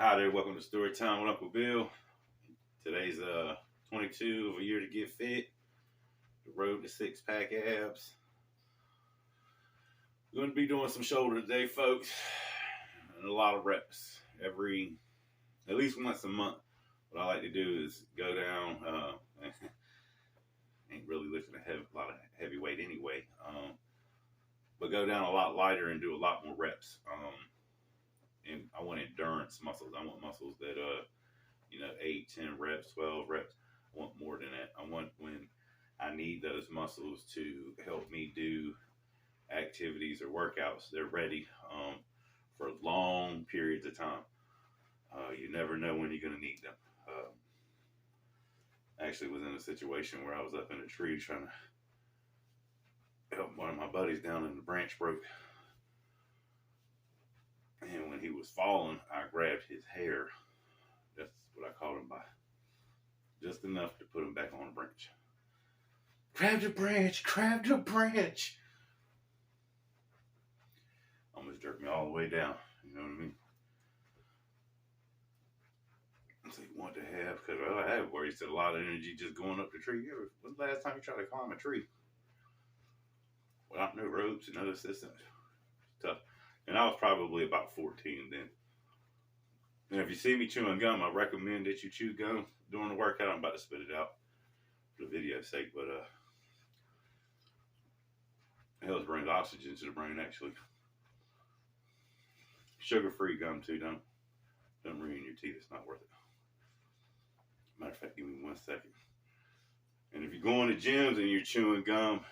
Hi there, welcome to Story Time with Uncle Bill. Today's 22 of a year to get fit. The road to six-pack abs. We're going to be doing some shoulder today, folks, and a lot of reps at least once a month. What I like to do is go down. Ain't really lifting a lot of heavy weight anyway, but go down a lot lighter and do a lot more reps. And I want endurance muscles. I want muscles that 8, 10 reps, 12 reps. I want more than that. I want when I need those muscles to help me do activities or workouts, they're ready for long periods of time. You never know when you're going to need them. I actually was in a situation where I was up in a tree trying to help one of my buddies down, and the branch broke. And when he was falling, I grabbed his hair. That's what I called him by. Just enough to put him back on the branch. Grab the branch, grab the branch. Almost jerked me all the way down. You know what I mean? So you want to have, because I have wasted a lot of energy just going up the tree. When's the last time you tried to climb a tree? Without no ropes and no assistance. It's tough. And I was probably about 14 then. And if you see me chewing gum, I recommend that you chew gum during the workout. I'm about to spit it out for the video's sake, but it helps bring oxygen to the brain, actually. Sugar-free gum too. Don't ruin your teeth. It's not worth it. Matter of fact, give me 1 second. And if you're going to gyms and you're chewing gum,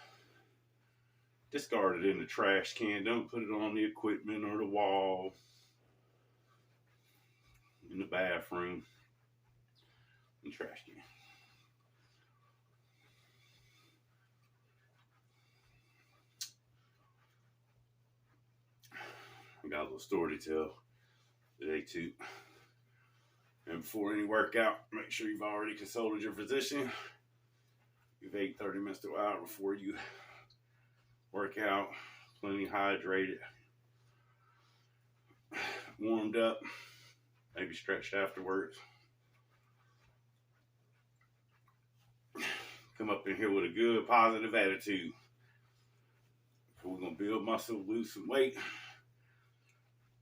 discard it in the trash can. Don't put it on the equipment or the wall, in the bathroom, in the trash can. I got a little story to tell today too. And before any workout, make sure you've already consulted your physician. You've ate 30 minutes to an hour before you work out, plenty hydrated, warmed up, maybe stretched afterwards. Come up in here with a good positive attitude. We're going to build muscle, lose some weight,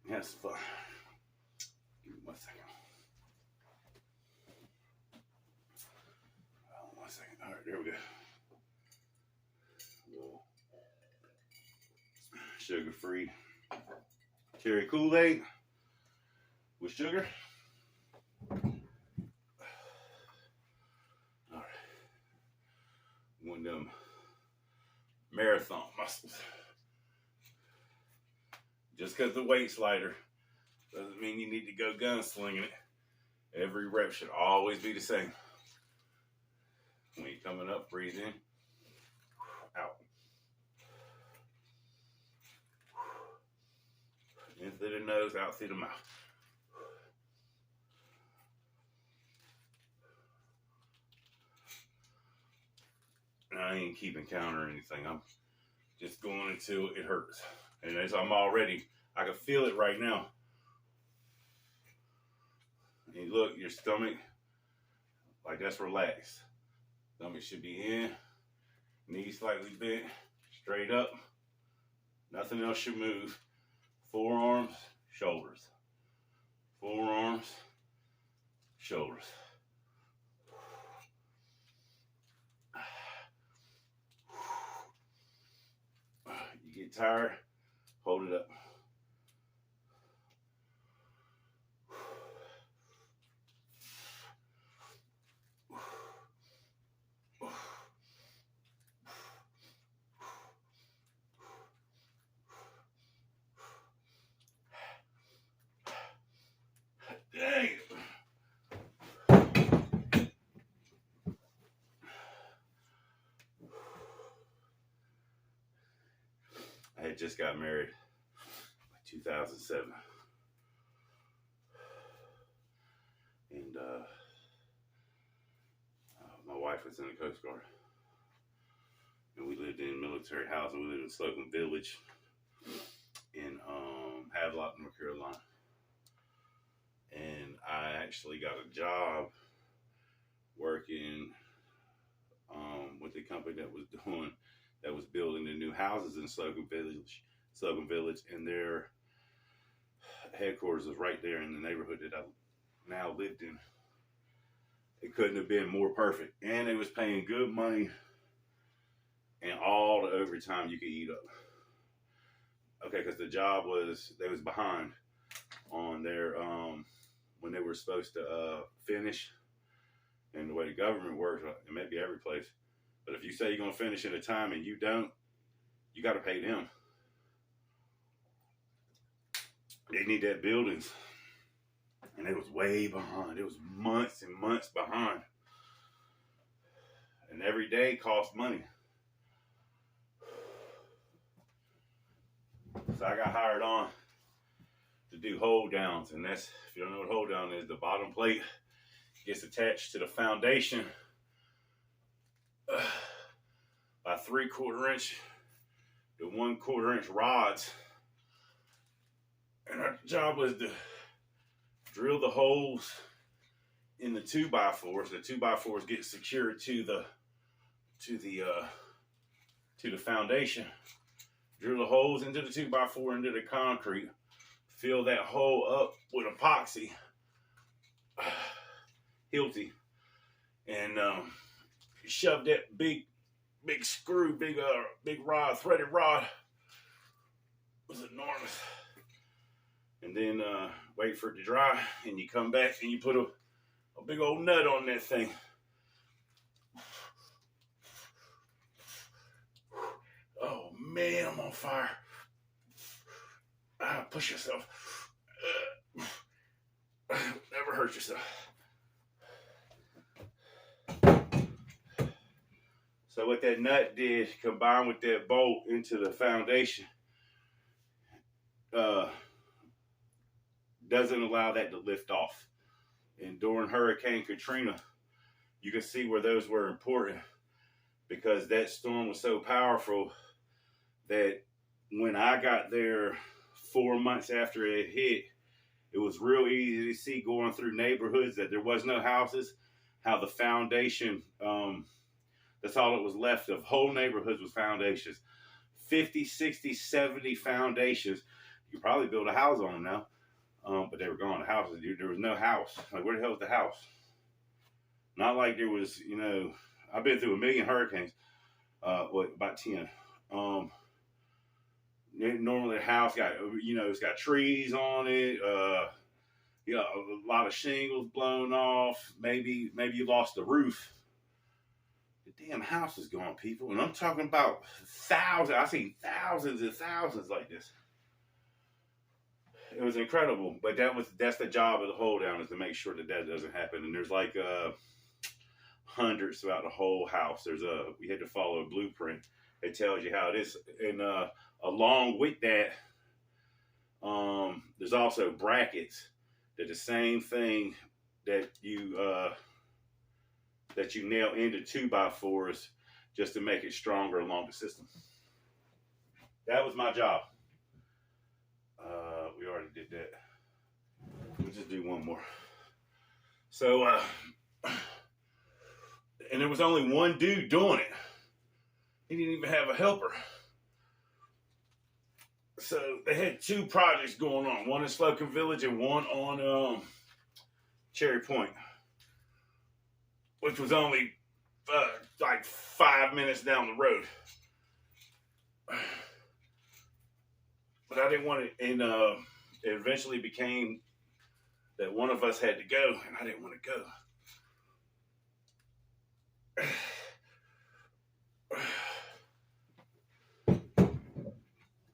and have some fun. Give me 1 second. 1 second. All right, there we go. Sugar-free cherry Kool-Aid with sugar. All right. One of them marathon muscles. Just because the weight's lighter doesn't mean you need to go gunslinging it. Every rep should always be the same. When you're coming up, breathe in, out. In through the nose, out through the mouth. And I ain't keeping count or anything. I'm just going until it hurts. And as I can feel it right now. And look, your stomach, like that's relaxed. Stomach should be in, knees slightly bent, straight up. Nothing else should move. Forearms, shoulders. Forearms, shoulders. You get tired, hold it up. Dang. I had just got married in 2007. And my wife was in the Coast Guard. And we lived in a military house, and we lived in Slocum Village in Havelock, North Carolina. And actually got a job working with the company that was building the new houses in Slocum Village, and their headquarters was right there in the neighborhood that I now lived in. It couldn't have been more perfect, and they was paying good money and all the overtime you could eat up. Okay, because the job was, they was behind on their when they were supposed to finish. And the way the government works, it may be every place, but if you say you're gonna finish in a time and you don't, you got to pay them. They need that buildings, and it was way behind. It was months and months behind, and every day cost money. So I got hired on to do hold downs, and that's, if you don't know what hold down is, the bottom plate gets attached to the foundation by 3/4 inch to 1/4 inch rods, and our job was to drill the holes in the 2x4s. The 2x4s get secured to the foundation. Drill the holes into the 2x4 into the concrete. Fill that hole up with epoxy, Hilti, and shove that big screw, big rod, threaded rod. It was enormous. And then wait for it to dry, and you come back and you put a big old nut on that thing. Oh man, I'm on fire. Push yourself. Never hurt yourself. So what that nut did, combined with that bolt into the foundation, doesn't allow that to lift off. And during Hurricane Katrina, you can see where those were important, because that storm was so powerful that when I got there 4 months after it hit, it was real easy to see going through neighborhoods that there was no houses, how the foundation, that's all it was left of. Whole neighborhoods was foundations. 50, 60, 70 foundations. You could probably build a house on them now. But they were gone. The houses, there was no house. Like, where the hell is the house? Not like there was, I've been through a million hurricanes. About 10. Normally the house got, it's got trees on it. A lot of shingles blown off. Maybe you lost the roof. The damn house is gone, people. And I'm talking about thousands. I've seen thousands and thousands like this. It was incredible, but that's the job of the hold down, is to make sure that doesn't happen. And there's like hundreds throughout the whole house. We had to follow a blueprint. It tells you how it is, and along with that, there's also brackets. They're the same thing that you nail into 2x4s just to make it stronger along the system. That was my job. We already did that. We'll just do one more. So, and there was only one dude doing it. He didn't even have a helper. So they had 2 projects going on. One in Slocum Village and one on Cherry Point, which was only like 5 minutes down the road. But I didn't want it, and it eventually became that one of us had to go, and I didn't want to go.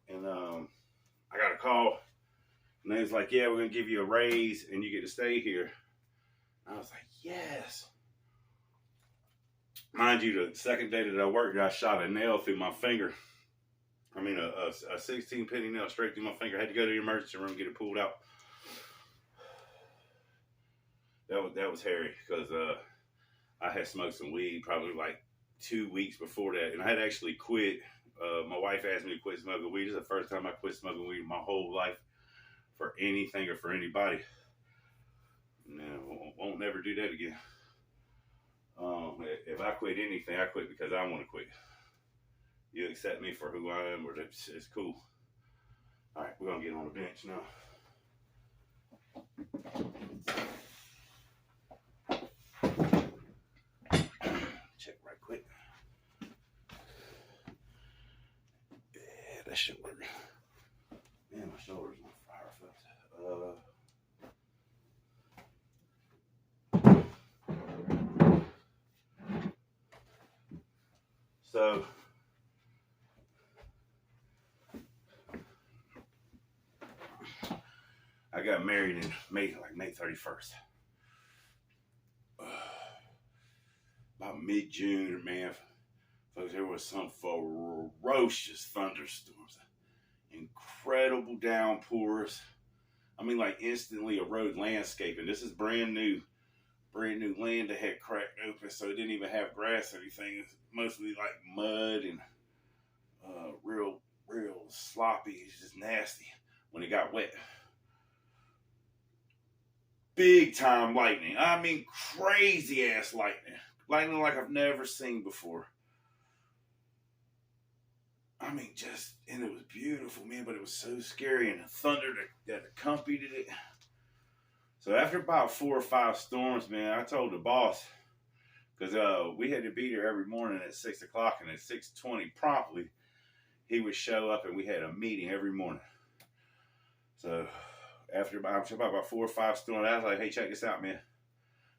And I got a call, and they was like, "Yeah, we're gonna give you a raise, and you get to stay here." And I was like, "Yes." Mind you, the second day that I worked, I shot a nail through my finger. I mean, a 16 penny nail straight through my finger. I had to go to the emergency room and get it pulled out. That was hairy, because I had smoked some weed probably like 2 weeks before that, and I had actually quit. My wife asked me to quit smoking weed. This is the first time I quit smoking weed in my whole life for anything or for anybody. No, won't never do that again. If I quit anything, I quit because I want to quit. You accept me for who I am, or it's cool. All right, we're gonna get on the bench now. Check right quick. Yeah, that should work. Man, my shoulder's on fire, folks. So I got married in May 31st. About mid-June, man, folks, there was some ferocious thunderstorms, incredible downpours. I mean, like instantly erode landscape, and this is brand new land that had cracked open, so it didn't even have grass or anything. It's mostly like mud and real sloppy. It's just nasty when it got wet. Big time lightning. I mean, crazy ass lightning. Lightning like I've never seen before. I mean, and it was beautiful, man, but it was so scary, and the thunder that accompanied it. So after about 4 or 5 storms, man, I told the boss, because we had to be there every morning at 6 o'clock, and at 6:20 promptly, he would show up, and we had a meeting every morning. So after about 4 or 5 storms, I was like, hey, check this out, man.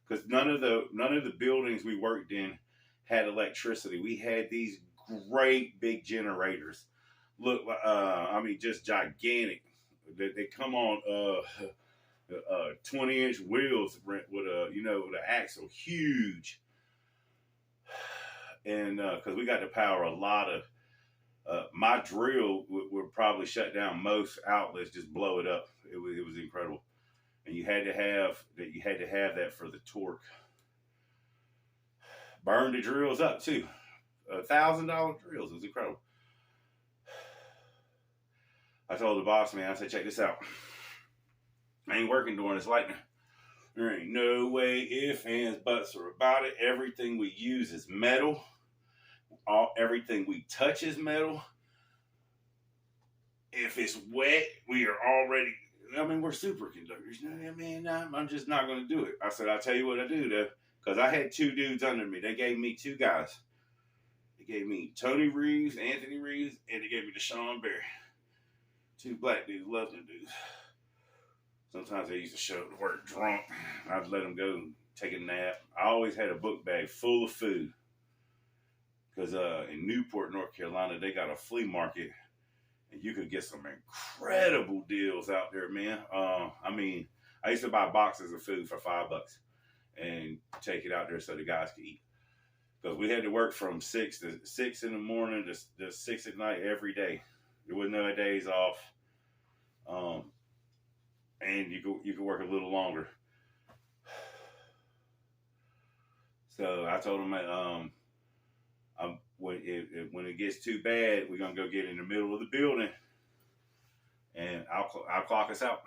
Because none of the buildings we worked in had electricity. We had these great big generators. Look, I mean, just gigantic. They come on 20-inch wheels with with an axle, huge. And because we got to power a lot of my drill would probably shut down most outlets, just blow it up. It was incredible, and you had to have that for the torque. Burn the drills up too. $1,000 drills. It was incredible. I told the boss, man, I said, check this out. I ain't working during this lightning. There ain't no way, ifs, ands, buts, or about it. Everything we use is metal. Everything we touch is metal. If it's wet, we are already, we're superconductors. I'm just not going to do it. I said, I'll tell you what I do, though. Because I had 2 dudes under me. They gave me 2 guys. They gave me Tony Reeves, Anthony Reeves, and they gave me Deshaun Berry. 2 black dudes, love them dudes. Sometimes they used to show up to work drunk. I'd let them go and take a nap. I always had a book bag full of food. Because in Newport, North Carolina, they got a flea market. And you could get some incredible deals out there, man. I used to buy boxes of food for $5 and take it out there so the guys could eat. Because we had to work from 6 in the morning to 6 at night every day. There was no days off. And you could work a little longer. So I told him, when it gets too bad, we're gonna go get in the middle of the building, and I'll clock us out.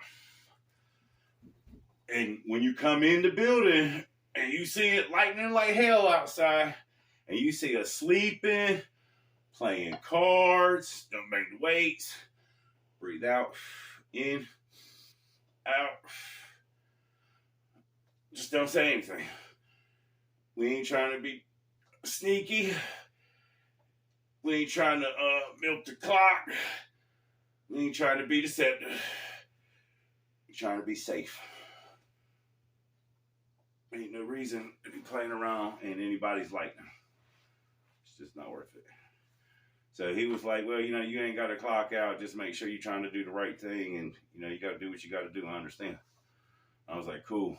And when you come in the building and you see it lightning like hell outside, and you see us sleeping, playing cards, don't make the weights, breathe out, in, out. Just don't say anything. We ain't trying to be sneaky. We ain't trying to milk the clock. We ain't trying to be deceptive. We're trying to be safe. Ain't no reason to be playing around in anybody's lightning. It's just not worth it. So he was like, well, you ain't got to clock out. Just make sure you're trying to do the right thing. And, you got to do what you got to do. I understand. I was like, cool.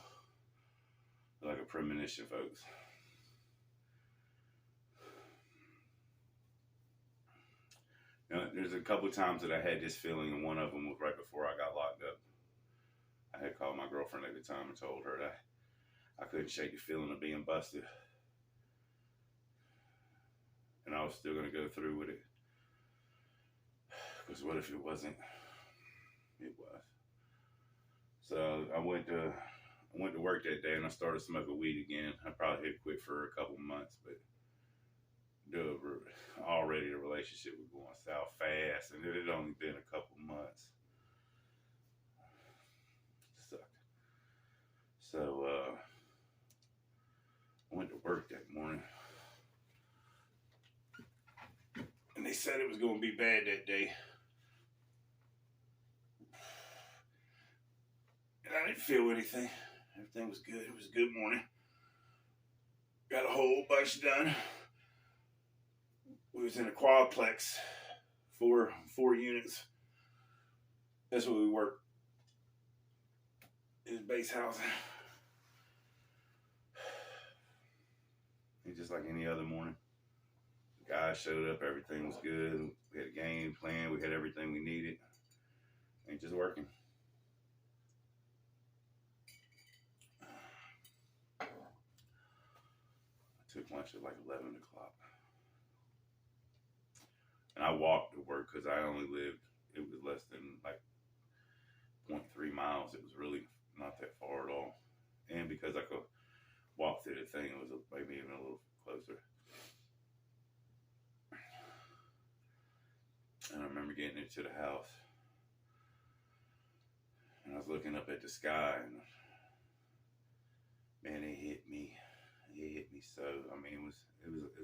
Like a premonition, folks. There's a couple times that I had this feeling, and one of them was right before I got locked up. I had called my girlfriend at the time and told her that I couldn't shake the feeling of being busted. And I was still going to go through with it. Because what if it wasn't? It was. So I went to I went to work that day and I started smoking weed again. I probably had quit for a couple months, but already the relationship was going south fast, and it had only been a couple months. It sucked. So I went to work that morning, and they said it was going to be bad that day. And I didn't feel anything. Everything was good. It was a good morning. Got a whole bunch done. We was in a quadplex, four units. That's what we worked. It was base housing. And just like any other morning, the guys showed up. Everything was good. We had a game plan. We had everything we needed. And just working. I took lunch at like 11 o'clock. And I walked to work because I only lived, it was less than like 0.3 miles. It was really not that far at all. And because I could walk through the thing, it was maybe even a little closer. And I remember getting into the house. And I was looking up at the sky, and man, it hit me. It hit me so. I mean, it was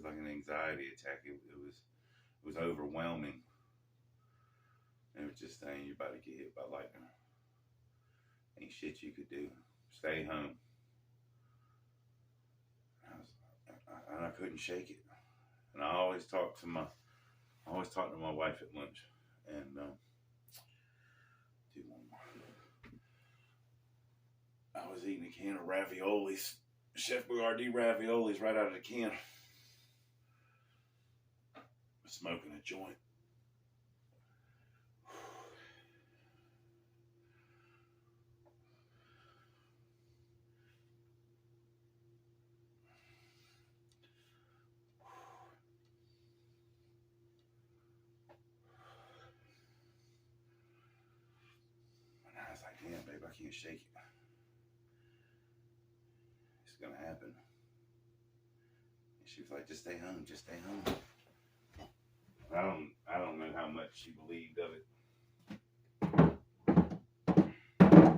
like an anxiety attack. It was overwhelming. It was just saying, you're about to get hit by lightning. Ain't shit you could do. Stay home. And I couldn't shake it. And I always talk to my wife at lunch. And do one more. I was eating a can of raviolis, Chef Boyardee raviolis, right out of the can. Smoking a joint. And I was like, damn, babe, I can't shake it. It's gonna happen. And she was like, just stay home, just stay home. I don't know how much she believed of it. I don't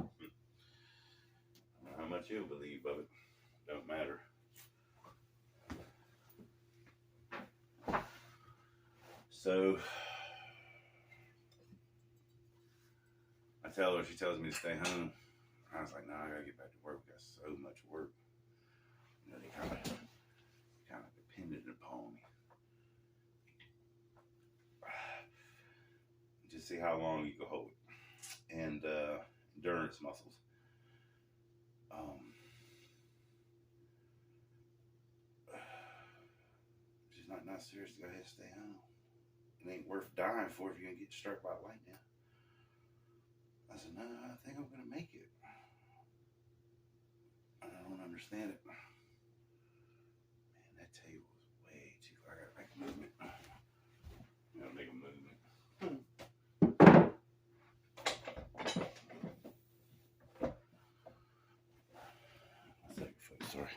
know how much you'll believe of it. Don't matter. So I tell her, she tells me to stay home. I was like, no, I gotta get back to work. We got so much work. You know, they kind of depended upon me. Just see how long you can hold it. And endurance muscles. She's not serious. Go ahead and stay home. It ain't worth dying for if you're gonna get struck by lightning. I said, no, I think I'm gonna make it. I don't understand it. Man, that table is way too far. I gotta make a movement. I gotta make a movement. Sorry.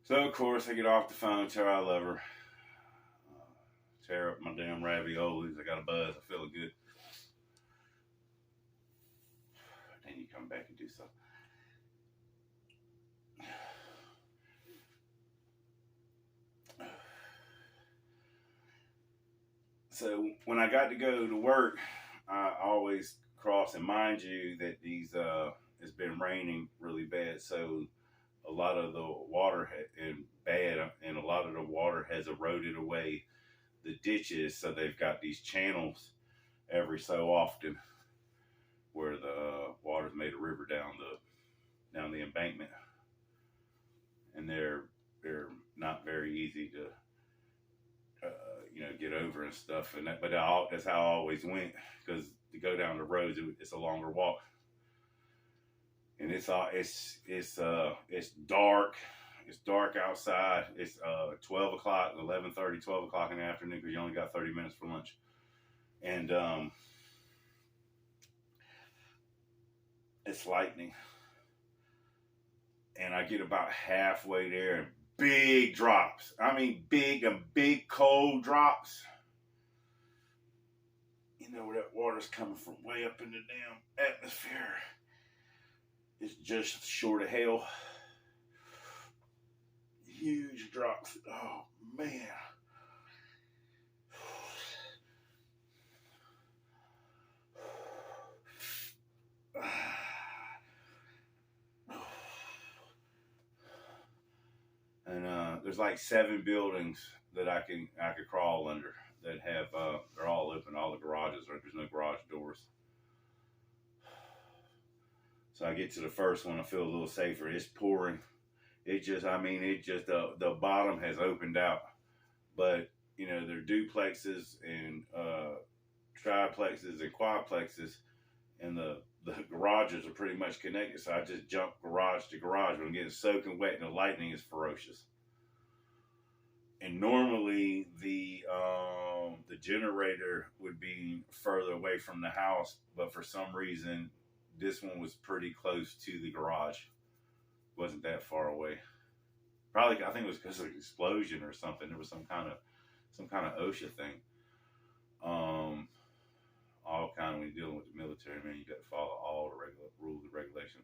So, of course, I get off the phone, tell her I love her. Tear up my damn raviolis. I got a buzz. I feel good. Then you come back and do something. So when I got to go to work, I always cross, and mind you that it's been raining really bad, so a lot of the water and a lot of the water has eroded away the ditches, so they've got these channels every so often where the water's made a river down the embankment, and they're not very easy to get over and stuff, but that's how I always went, because to go down the roads, it's a longer walk, and it's dark. It's dark outside. It's 12 o'clock, 11:30, 12 o'clock in the afternoon because you only got 30 minutes for lunch. And it's lightning. And I get about halfway there and big drops. I mean, big cold drops. You know where that water's coming from, way up in the damn atmosphere. It's just short of hell. Huge drops. Oh, man. And there's like 7 buildings that I could crawl under that have they're all open. All the garages are, there's no garage doors. So I get to the first one, I feel a little safer. It's pouring. The bottom has opened out. But, you know, there are duplexes and triplexes and quadplexes, and the garages are pretty much connected. So I just jump garage to garage. When I'm getting soaking wet and the lightning is ferocious. And normally the generator would be further away from the house, but for some reason, this one was pretty close to the garage. Wasn't that far away. Probably, I think it was because of an explosion or something. There was some kind of OSHA thing. All kind of, when you're dealing with the military, man, you got to follow all the rules and regulations.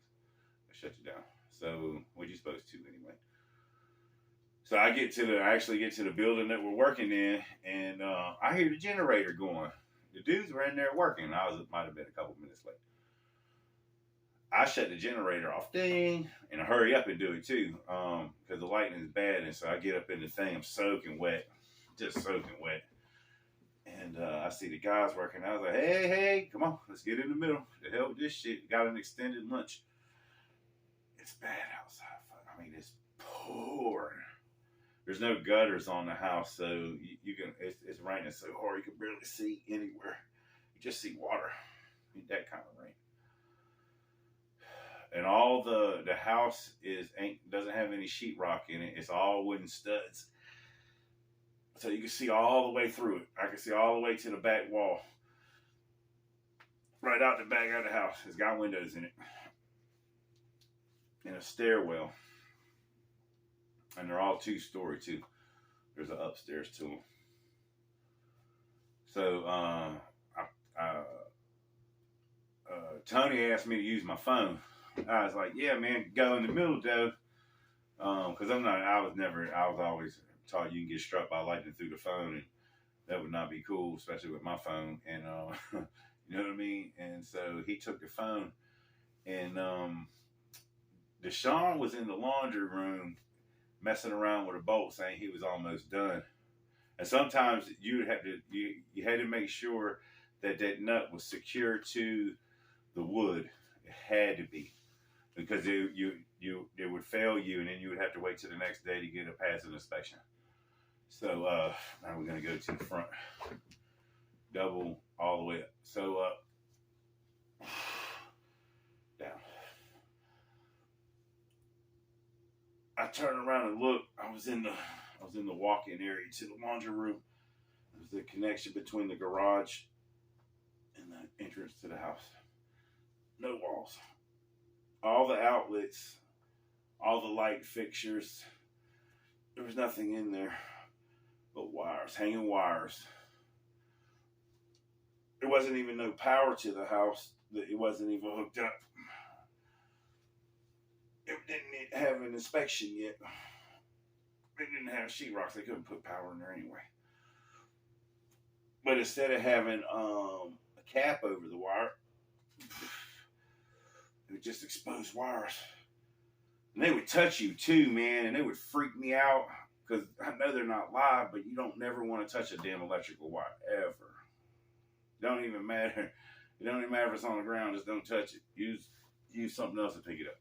They shut you down. So what you supposed to anyway? So I actually get to the building that we're working in, and I hear the generator going. The dudes were in there working. Might have been a couple minutes late. I shut the generator off, ding, and I hurry up and do it too, because the lightning is bad. And so I get up in the thing, I'm soaking wet, just soaking wet. And I see the guys working. I was like, hey, come on, let's get in the middle. The hell with this shit. Got an extended lunch. It's bad outside. I mean, it's pouring. There's no gutters on the house, so you can. It's raining so hard you can barely see anywhere. You just see water. That kind of rain. And all the house doesn't have any sheetrock in it. It's all wooden studs. So you can see all the way through it. I can see all the way to the back wall. Right out the back of the house. It's got windows in it. And a stairwell. And they're all 2-story too. There's an upstairs to them. So Tony asked me to use my phone. I was like, yeah, man, go in the middle though. Because I was always taught you can get struck by lightning through the phone, and that would not be cool, especially with my phone. And you know what I mean? And so he took the phone, and Deshaun was in the laundry room messing around with a bolt, saying he was almost done. And sometimes you had to make sure that nut was secure to the wood. It had to be, because it would fail you, and then you would have to wait till the next day to get a passing inspection. So now we're gonna go to the front, double all the way up. So down. I turned around and looked. I was in the walk-in area to the laundry room. It was the connection between the garage and the entrance to the house. No walls. All the outlets, all the light fixtures. There was nothing in there but wires, hanging wires. There wasn't even no power to the house. It wasn't even hooked up. It didn't have an inspection yet. It didn't have sheetrock. They couldn't put power in there anyway. But instead of having a cap over the wire, it would just expose wires. And they would touch you too, man, and it would freak me out, because I know they're not live, but you don't never want to touch a damn electrical wire, ever. Don't even matter. It don't even matter if it's on the ground, just don't touch it. Use something else to pick it up.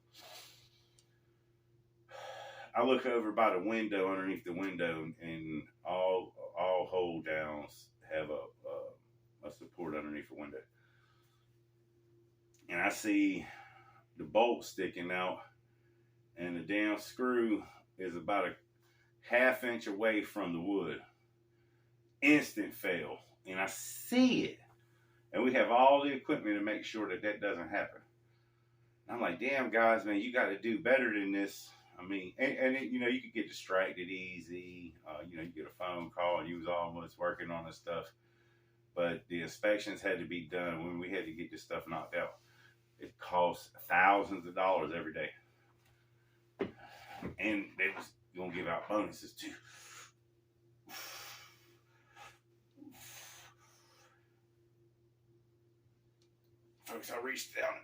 I look over by the window, underneath the window, and all hold downs have a support underneath the window. And I see the bolt sticking out, and the damn screw is about a half inch away from the wood. Instant fail. And I see it. And we have all the equipment to make sure that that doesn't happen. And I'm like, damn, guys, man, you got to do better than this. I mean, and it, you know, you could get distracted easy. You know, you get a phone call and you was almost working on the stuff. But the inspections had to be done when we had to get this stuff knocked out. It costs thousands of dollars every day. And they was going to give out bonuses too. Folks, I reached down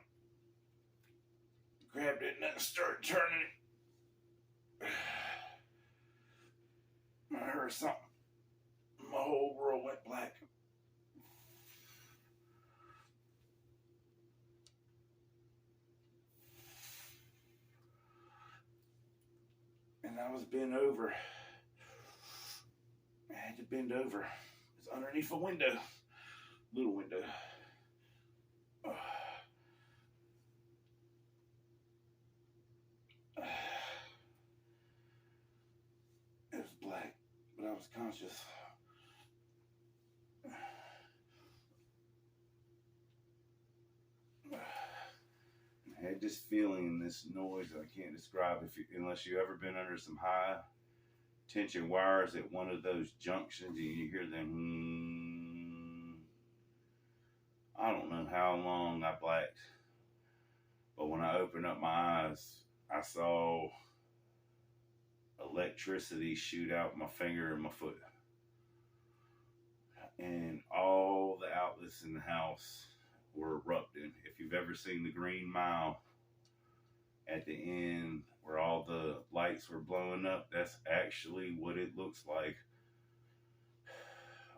and grabbed it and then started turning it. I heard something. My whole world went black. And I was bent over. I had to bend over. It's underneath a window. Little window. It was black, but I was conscious. I had this feeling, this noise that I can't describe unless you've ever been under some high tension wires at one of those junctions and you hear them. I don't know how long I blacked, but when I opened up my eyes, I saw electricity shoot out my finger and my foot. And all the outlets in the house were erupting. If you've ever seen the Green Mile at the end where all the lights were blowing up, that's actually what it looks like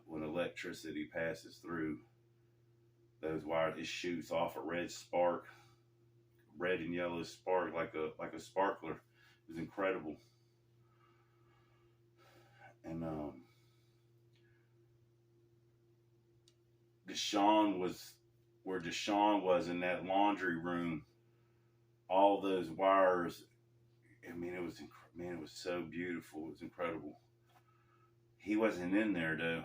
when electricity passes through those wires. It shoots off a red spark, red and yellow spark, like a sparkler. It was incredible. And Deshaun was where Deshaun was in that laundry room. All those wires. I mean, it was it was so beautiful. It was incredible. He wasn't in there though.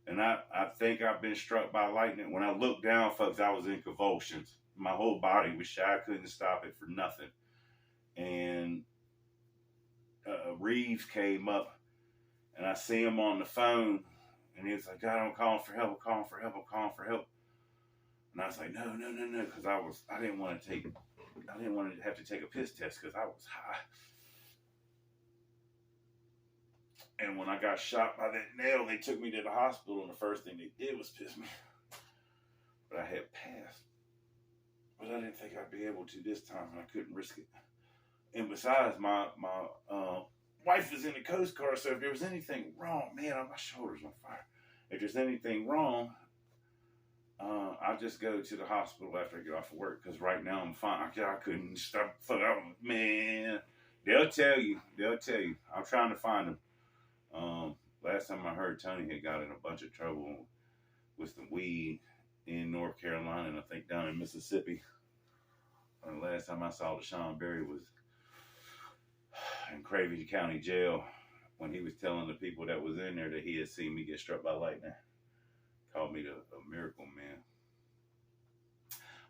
And I think I've been struck by lightning. When I looked down, folks, I was in convulsions. My whole body was shy. I couldn't stop it for nothing. And Reeves came up, and I see him on the phone, and he was like, God, I'm calling for help, I'm calling for help, I'm calling for help. And I was like, no, because I didn't want to have to take a piss test because I was high. And when I got shot by that nail, they took me to the hospital, and the first thing they did was piss me. But I had passed. But I didn't think I'd be able to this time, and I couldn't risk it. And besides, my wife is in the Coast Guard, so if there was anything wrong, man, my shoulder's on fire. If there's anything wrong, I'll just go to the hospital after I get off of work, because right now I'm fine. I couldn't stop. Man, they'll tell you. I'm trying to find them. Last time I heard, Tony had got in a bunch of trouble with some weed in North Carolina, and I think down in Mississippi. And the last time I saw Deshaun Berry was in Craven County Jail when he was telling the people that was in there that he had seen me get struck by lightning. Called me a miracle man.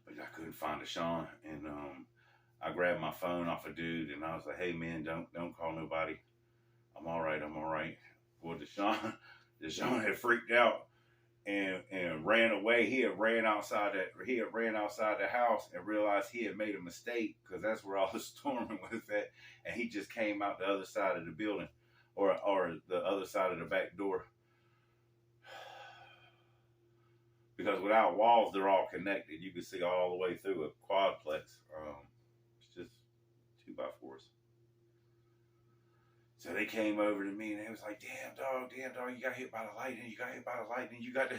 But I couldn't find Deshaun, and I grabbed my phone off a dude, and I was like, hey man, don't call nobody. I'm all right. Well, Deshaun had freaked out and ran away. He had ran outside the house and realized he had made a mistake, because that's where all the storming was at. And he just came out the other side of the building, or the other side of the back door. Because without walls, they're all connected. You can see all the way through a quadplex. It's just 2x4s. So they came over to me and they was like, damn dog, you got hit by the lightning. You got to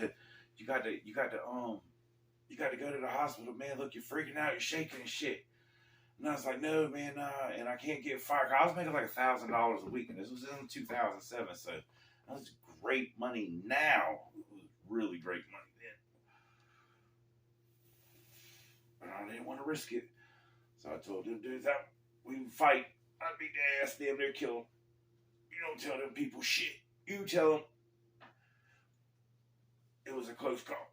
go to the hospital, man. Look, you're freaking out, you're shaking and shit. And I was like, no, man, and I can't get fired. I was making like $1,000 a week, and this was in 2007, so that was great money now. It was really great money And I didn't want to risk it. So I told them dudes that we would fight. I'd beat their ass, damn near kill them. You don't tell them people shit. You tell them it was a close call.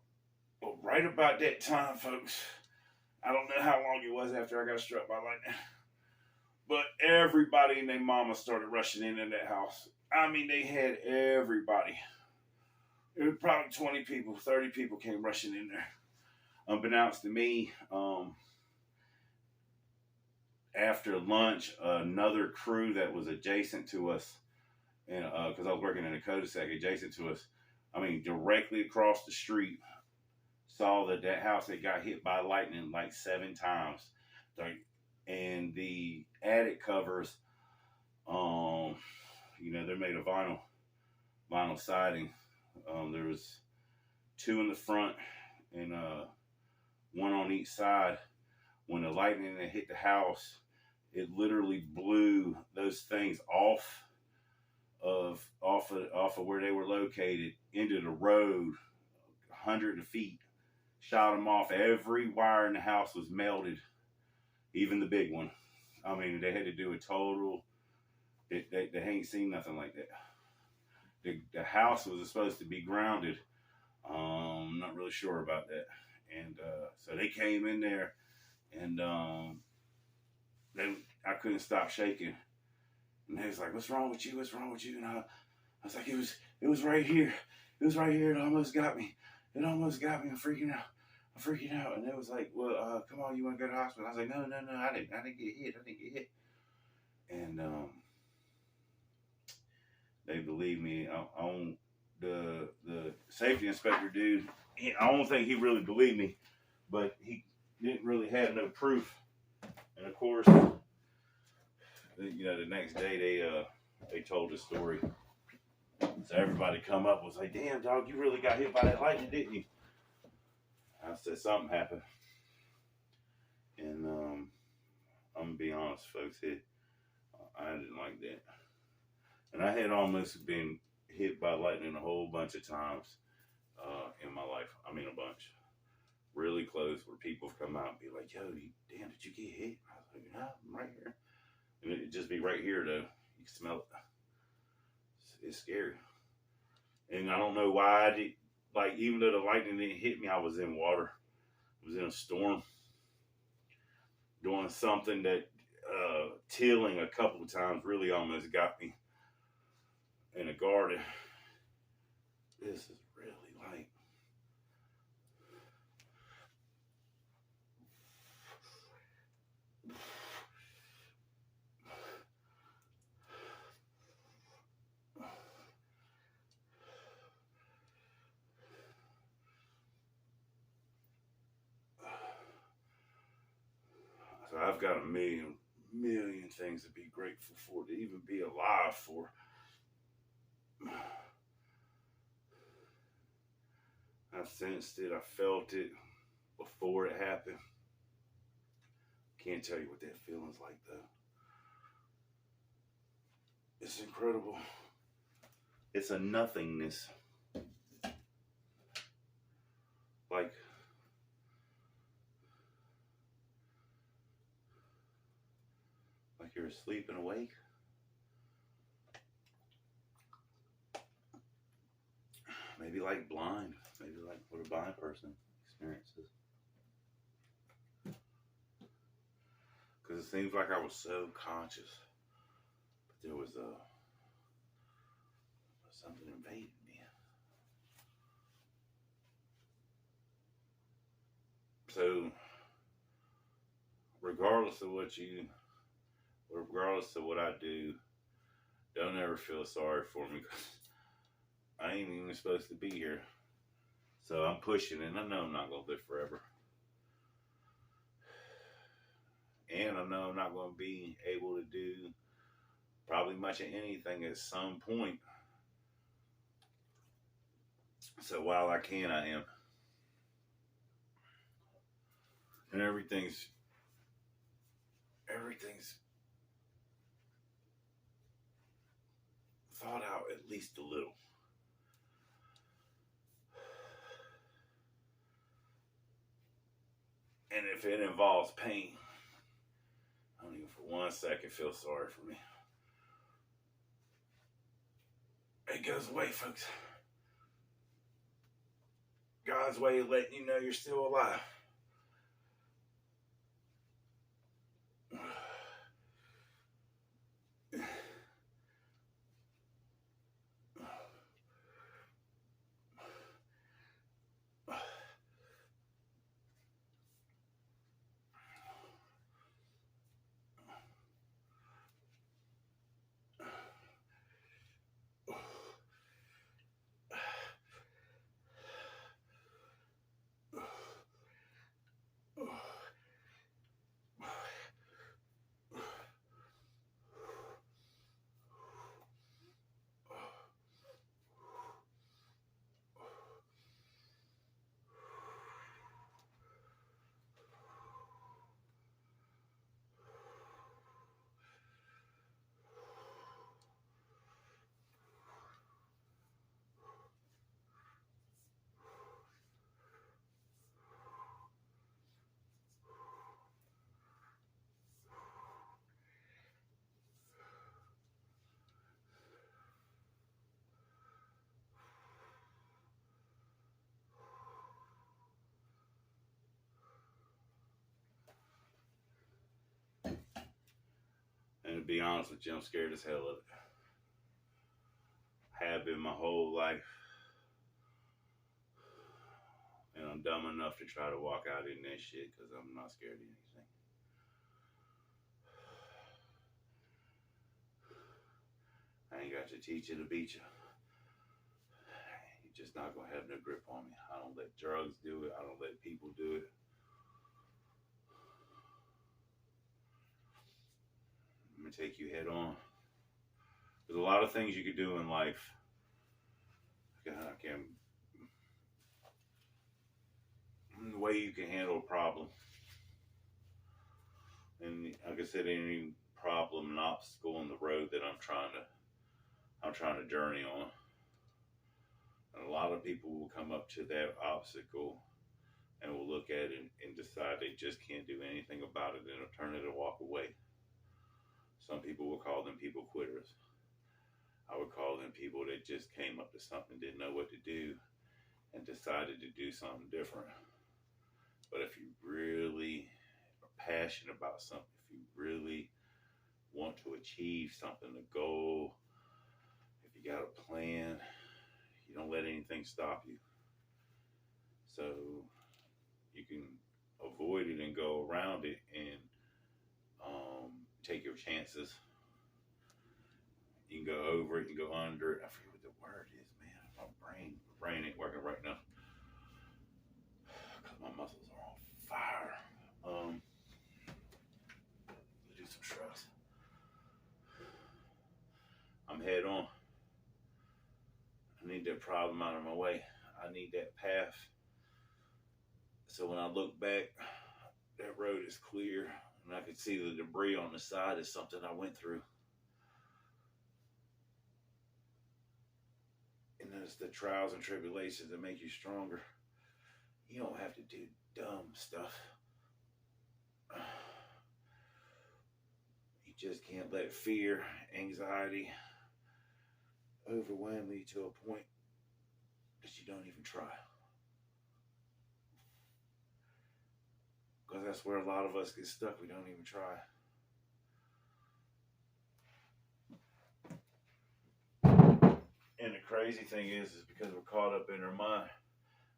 Well, right about that time, folks, I don't know how long it was after I got struck by lightning, but everybody and their mama started rushing into that house. I mean, they had everybody. It was probably 20 people, 30 people came rushing in there. Unbeknownst to me, after lunch, another crew that was adjacent to us, and because I was working in a cul-de-sac adjacent to us, I mean, directly across the street, saw that house that got hit by lightning like 7 times. And the attic covers, they're made of vinyl siding. There was 2 in the front and 1 on each side. When the lightning hit the house, it literally blew those things off of where they were located into the road, 100 feet. Shot them off. Every wire in the house was melted, even the big one. I mean, they had to do a total. They ain't seen nothing like that. The house was supposed to be grounded. I'm not really sure about that. And so they came in there, and I couldn't stop shaking. And they was like, "What's wrong with you? What's wrong with you?" And I was like, "It was right here. It was right here. It almost got me. It almost got me. I'm freaking out. And they was like, "Well, come on, you want to go to the hospital?" I was like, No, I didn't get hit. And they believed me. On the safety inspector dude, I don't think he really believed me, but he didn't really have no proof. And of course, the next day they told the story. So everybody come up was like, "Damn, dog, you really got hit by that lightning, didn't you?" I said, "Something happened." And I'm gonna be honest, folks, I didn't like that. And I had almost been hit by lightning a whole bunch of times in my life. I mean, a bunch. Really close, where people come out and be like, "Yo, damn, did you get hit?" I was like, "No, I'm right here." And it'd just be right here, though. You can smell it. It's scary. And I don't know why I did. Like, even though the lightning didn't hit me, I was in water. I was in a storm. Doing something that tilling a couple of times really almost got me in a garden. This is really light. So I've got a million things to be grateful for, to even be alive for. I sensed it, I felt it before it happened. Can't tell you what that feeling's like, though. It's incredible. It's a nothingness. Like you're asleep and awake. Maybe like blind. Maybe like what a blind person experiences. Because it seems like I was so conscious, but there was something invading me. So, regardless of what I do, don't ever feel sorry for me, because I ain't even supposed to be here. So I'm pushing, and I know I'm not going to live forever. And I know I'm not going to be able to do probably much of anything at some point. So while I can, I am. And everything's thought out at least a little. And if it involves pain, don't even for 1 second feel sorry for me. It goes away, folks. God's way of letting you know you're still alive. And to be honest with you, I'm scared as hell of it. Have been my whole life. And I'm dumb enough to try to walk out in that shit because I'm not scared of anything. I ain't got to teach you to beat you. You're just not going to have no grip on me. I don't let drugs do it. I don't let people do it. I'm going to take you head on. There's a lot of things you could do in life. The way you can handle a problem. And like I said, any problem, an obstacle on the road that I'm trying to journey on. And a lot of people will come up to that obstacle and will look at it and decide they just can't do anything about it, and turn it and walk away. Some people will call them people quitters. I would call them people that just came up to something, didn't know what to do, and decided to do something different. But if you really are passionate about something, if you really want to achieve something, a goal, if you got a plan, you don't let anything stop you. So you can avoid it and go around it and take your chances. You can go over it, you can go under it. I forget what the word is, man. My brain ain't working right now. Because my muscles are on fire. Do some shrugs. I'm head on. I need that problem out of my way. I need that path. So when I look back, that road is clear, and I can see the debris on the side is something I went through. And it's the trials and tribulations that make you stronger. You don't have to do dumb stuff. You just can't let fear, anxiety overwhelm you to a point that you don't even try. Because that's where a lot of us get stuck. We don't even try. And the crazy thing is because we're caught up in our mind.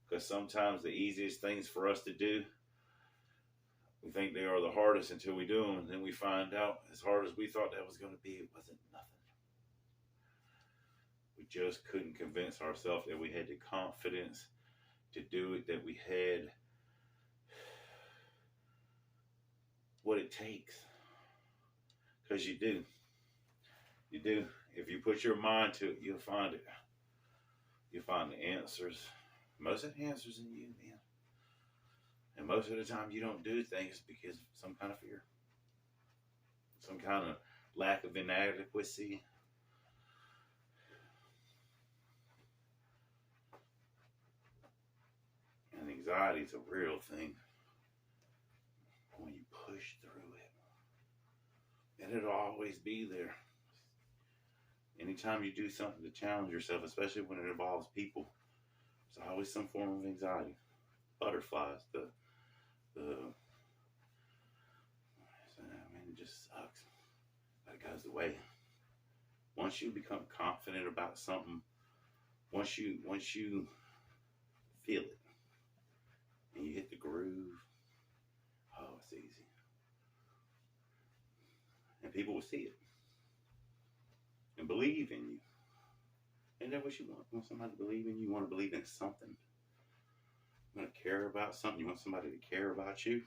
Because sometimes the easiest things for us to do, we think they are the hardest until we do them. And then we find out, as hard as we thought that was going to be, it wasn't nothing. We just couldn't convince ourselves that we had the confidence to do it, that we had what it takes. Because you do. You do. If you put your mind to it, you'll find it. You'll find the answers. Most of the answers in you, man. And most of the time you don't do things because of some kind of fear. Some kind of lack of inadequacy. And anxiety is a real thing. and it'll always be there. Anytime you do something to challenge yourself, especially when it involves people, there's always some form of anxiety. Butterflies, I mean, it just sucks, but it goes away. Once you become confident about something, once you feel it, and you hit the groove, oh, it's easy. And people will see it and believe in you. Ain't that what you want? You want somebody to believe in you? You want to believe in something? You want to care about something? You want somebody to care about you?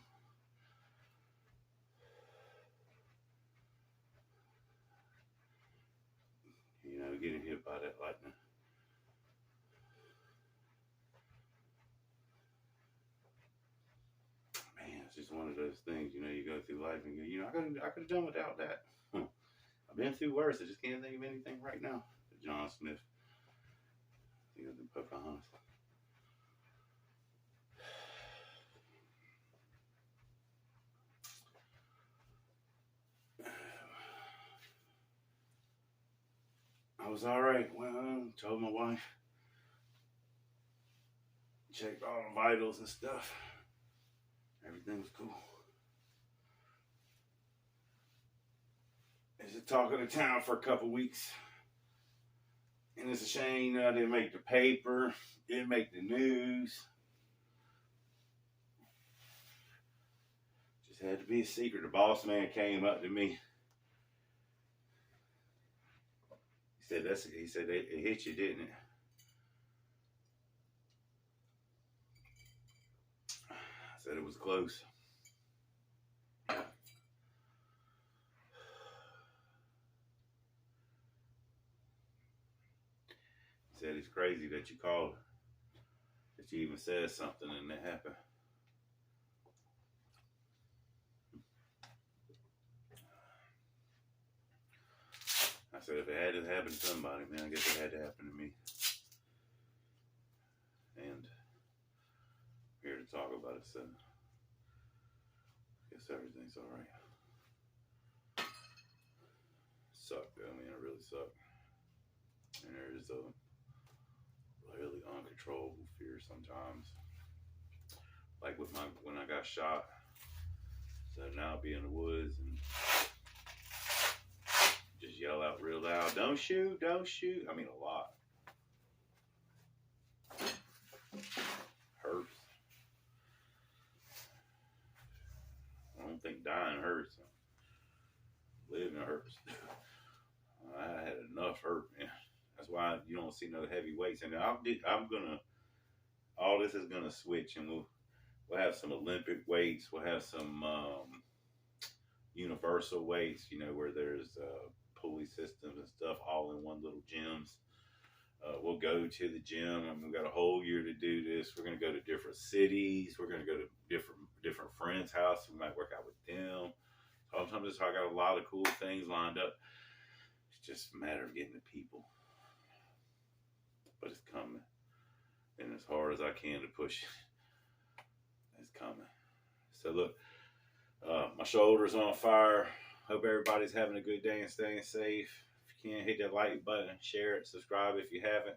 You know, getting hit by that lightning. Man, it's just one of those things, you know, you go through life and go, you know, I could have done without that. I've been through worse. I just can't think of anything right now. John Smith. I think it was in Pocahontas. I was all right. Well, told my wife, checked all the vitals and stuff. Everything was cool. It's the talk of the town for a couple weeks. And it's a shame that didn't make the paper, didn't make the news. Just had to be a secret. The boss man came up to me. He said it hit you, didn't it? I said it was close. He said it's crazy that you called, that you even said something and that happened. I said if it had to happen to somebody, man, I guess it had to happen to me. And I'm here to talk about it, so I guess everything's all right. Sucked though, man, it really sucked. And there is a really uncontrollable fear sometimes. Like with when I got shot. So now I'll be in the woods and just yell out real loud, don't shoot, don't shoot. I mean a lot. Hurts. I don't think dying hurts. Living hurts. I had enough hurt, man. That's why you don't see no heavy weights. And all this is gonna switch, and we'll have some Olympic weights. We'll have some universal weights, you know, where there's pulley systems and stuff all in one little gyms. We'll go to the gym. I mean, we've got a whole year to do this. We're gonna go to different cities. We're gonna go to different friends' houses. We might work out with them. Sometimes I got a lot of cool things lined up. It's just a matter of getting the people. But it's coming. And as hard as I can to push it, it's coming. So look, my shoulder's on fire. Hope everybody's having a good day and staying safe. If you can, hit that like button, share it, subscribe if you haven't.